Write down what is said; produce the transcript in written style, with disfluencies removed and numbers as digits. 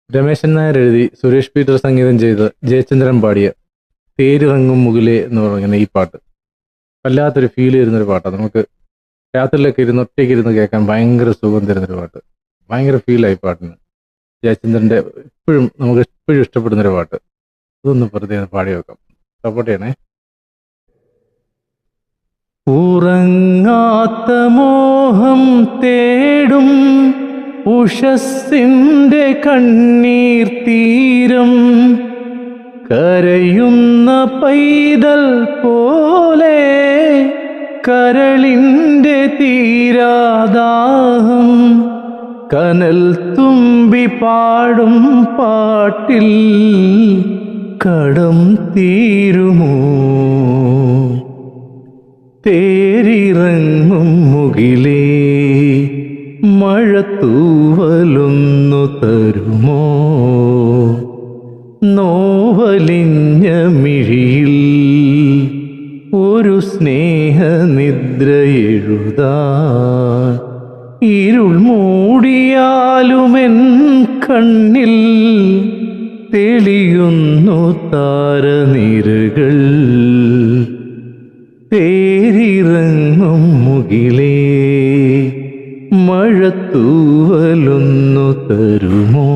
രമേശൻ നായർ എഴുതി സുരേഷ് പീറ്റർ സംഗീതം ചെയ്ത് ജയചന്ദ്രൻ പാടിയ തേരിറങ്ങും മുകിലേ എന്ന് പറയുന്ന ഈ പാട്ട് വല്ലാത്തൊരു ഫീൽ തരുന്നൊരു പാട്ടാണ്. നമുക്ക് രാത്രിയിലൊക്കെ ഇരുന്ന് ഒറ്റയ്ക്ക് ഇരുന്ന് കേൾക്കാൻ ഭയങ്കര സുഖം തരുന്നൊരു പാട്ട്. ഭയങ്കര ഫീലായി പാട്ടിന്. ജയചന്ദ്രൻ്റെ നമുക്ക് എപ്പോഴും ഇഷ്ടപ്പെടുന്നൊരു പാട്ട്. ഇതൊന്ന് വെറുതെ പാടി വെക്കാം. സപ്പോർട്ട് ചെയ്യണേ. ഉറങ്ങാത്ത മോഹം തേടും ഉഷസ്സിൻ്റെ കണ്ണീർ തീരം, കരയുന്ന പൈതൽ പോലെ കരളിൻ്റെ തീരാദാഹം, കനൽ തുമ്പി പാടും പാട്ടിൽ കടം തീരുമോ? തേരിറങ്ങും മുകിലേ മഴത്തൂവലൊന്നു തരുമോ? നോവലിഞ്ഞ മിഴിയിൽ ഒരു സ്നേഹനിദ്ര എഴുതാൻ, ഇരുൾ മൂടിയാലുമെൻ കണ്ണിൽ തെളിയുന്നു താരനിരകൾ. തേരിറങ്ങും മുകിലേ മഴത്തൂവലൊന്നു തരുമോ?